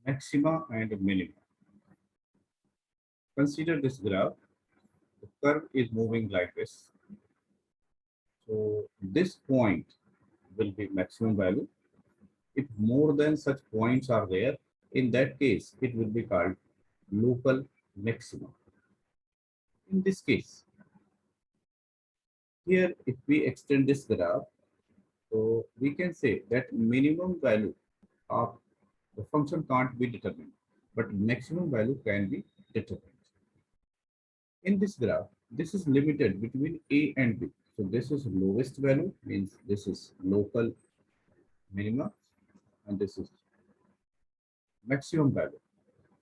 maxima and minima. Consider this graph. The curve is moving like this. So this point will be maximum value. If more than such points are there, in that case, it will be called local maxima. In this case, here, if we extend this graph, so we can say that minimum value of the function can't be determined, but maximum value can be determined. In this graph, this is limited between A and B. So this is lowest value, means this is local minima, and this is maximum value.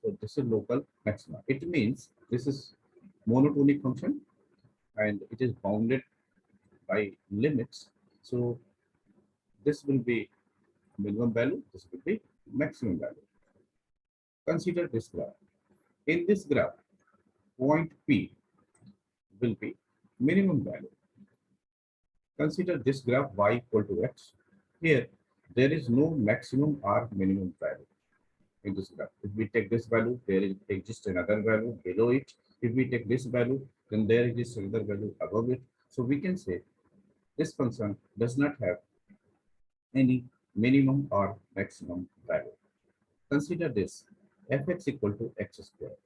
So this is local maxima. It means this is monotonic function and it is bounded by limits. So this will be minimum value, this will be maximum value. Consider this graph. In this graph, point P will be minimum value. Consider this graph y equal to x. Here, there is no maximum or minimum value in this graph. If we take this value, there exists another value below it. If we take this value, then there exists another value above it. So we can say this function does not have any minimum or maximum value. Consider this fx equal to x square.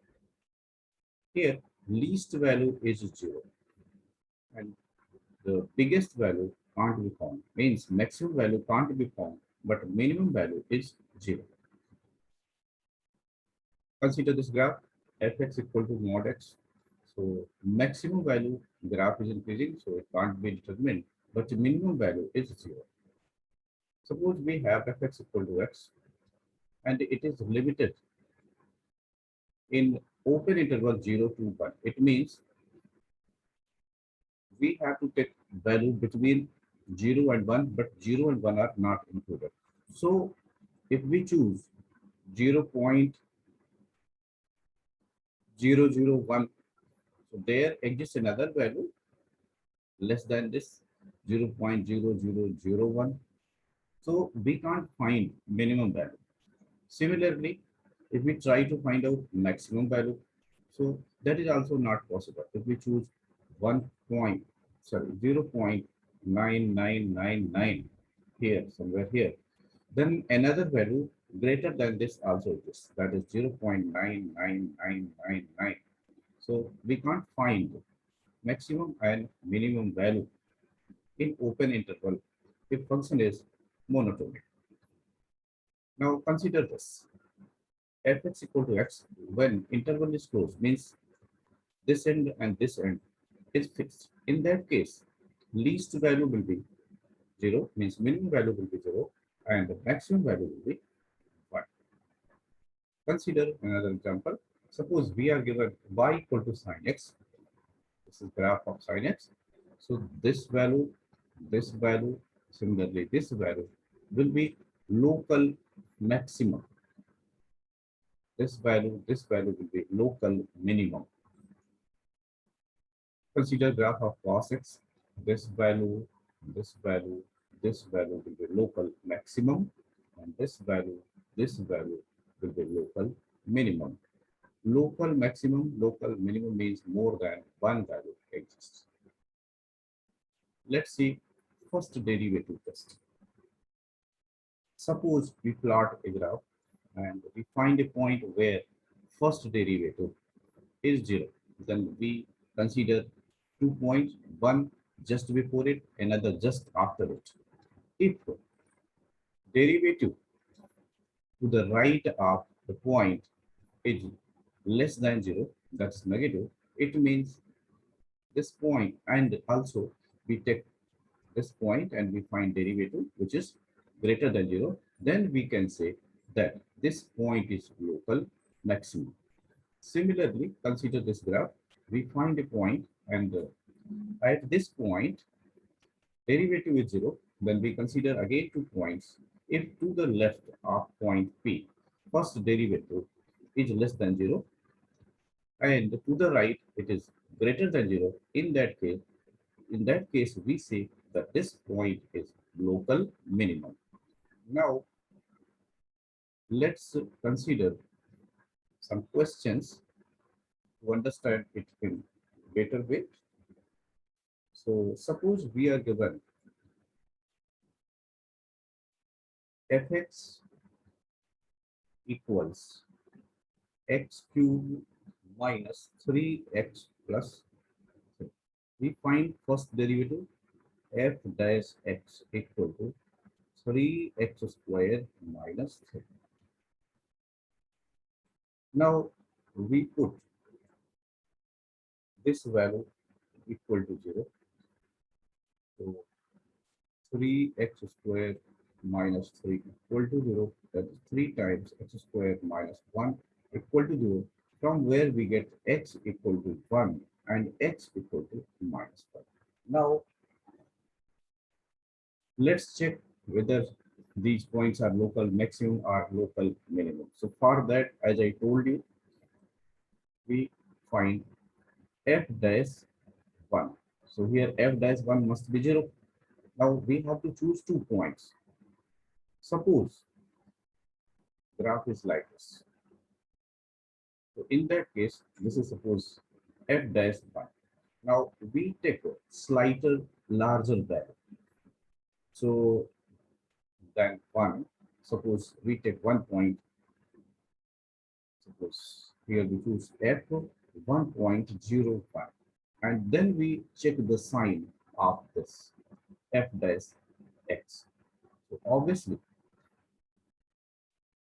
Here, least value is 0 and the biggest value can't be found. Means maximum value can't be found, but minimum value is 0. Consider this graph fx equal to mod x. So maximum value graph is increasing, so it can't be determined, but the minimum value is 0. Suppose we have fx equal to x and it is limited in open interval 0 to 1. It means we have to take value between 0 and 1, but 0 and 1 are not included. So if we choose 0.001, so there exists another value less than this 0.0001. So we can't find minimum value. Similarly, if we try to find out maximum value, so that is also not possible. If we choose 0.9999 here, somewhere here, then another value greater than this also exists. That is 0.99999. So we can't find maximum and minimum value in open interval if function is monotonic. Now consider this. Fx equal to x when interval is closed means this end and this end is fixed. In that case, least value will be 0, means minimum value will be 0, and the maximum value will be 1. Consider another example. Suppose we are given y equal to sine x. This is graph of sine x. So this value, similarly this value will be local maximum. This value will be local minimum. Consider graph of cos x. This value, this value, this value will be local maximum, and this value will be local minimum. Local maximum, local minimum means more than one value exists. Let's see first derivative test. Suppose we plot a graph and we find a point where first derivative is 0. Then we consider 2 points, one just before it, another just after it. If derivative to the right of the point is less than 0, that's negative, it means this point, and also we take this point and we find derivative which is greater than 0, then we can say that this point is local maximum. Similarly, consider this graph. We find a point and at this point derivative is 0, then we consider again 2 points. If to the left of point P, first derivative is less than 0 and to the right it is greater than 0, in that case we say that this point is local minimum. Now Let's consider some questions to understand it in better way. So suppose we are given fx equals x cubed minus 3x plus 3. We find first derivative f dash x equal to 3x squared minus 3. Now we put this value equal to 0. So 3x squared minus 3 equal to 0. That is 3 times x squared minus 1 equal to 0. From where we get x equal to 1 and x equal to minus 1. Now let's check whether these points are local maximum or local minimum. So for that, as I told you, we find f dash 1. So here f dash 1 must be 0. Now we have to choose 2 points. Suppose graph is like this. So in that case, this is suppose f dash 1. Now we take a slighter larger value. So than 1. Suppose we take 1 point. Suppose here we choose f 1.05. And then we check the sign of this f dash x. So obviously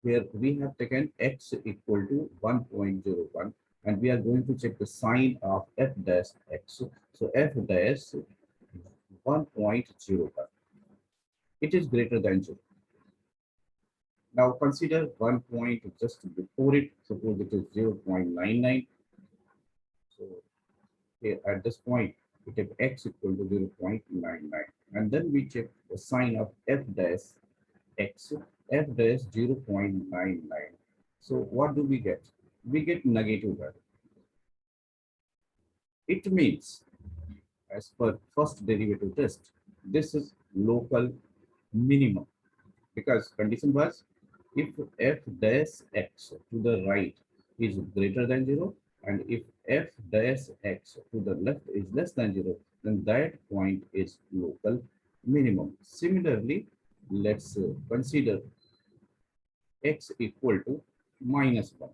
here we have taken x equal to 1.01 and we are going to check the sign of f dash x. So f dash 1.01. It is greater than 0. Now consider 1 point just before it. Suppose it is 0.99. So here at this point, we take x equal to 0.99. And then we check the sign of f dash x, f dash 0.99. So what do we get? We get negative value. It means, as per first derivative test, this is local minimum, because condition was if f dash x to the right is greater than 0 and if f dash x to the left is less than 0, then that point is local minimum. Similarly, let's consider x equal to minus 1.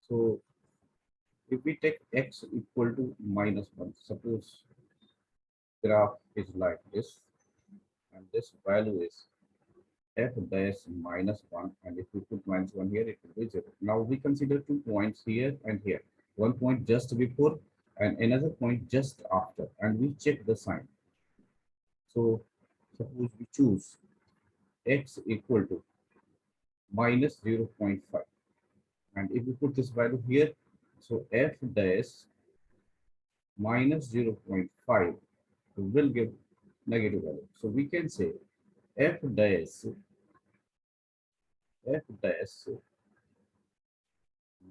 So if we take x equal to minus 1, suppose graph is like this and this value is f dash minus 1, and if we put minus 1 here, it will be 0. Now we consider 2 points here and here. 1 point just before and another point just after, and we check the sign. So suppose we choose x equal to minus 0.5, and if we put this value here, so f dash minus 0.5 will give negative value. So we can say f dash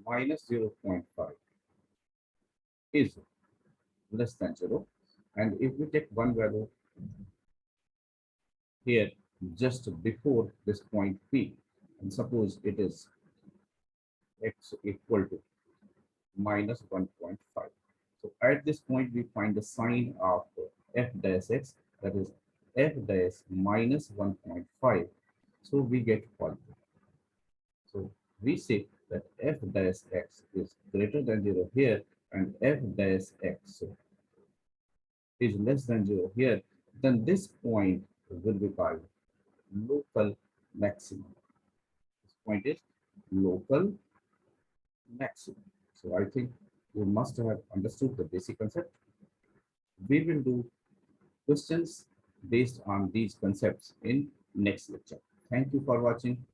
minus 0.5 is less than 0. And if we take one value here just before this point P, and suppose it is x equal to minus 1.5. So at this point, we find the sign of f dash x, that is f dash minus 1.5. So we get 1. So we say that f dash x is greater than 0 here and f dash x is less than 0 here, then this point will be called local maximum. This point is local maximum. So I think you must have understood the basic concept. We will do questions based on these concepts in next lecture. Thank you for watching.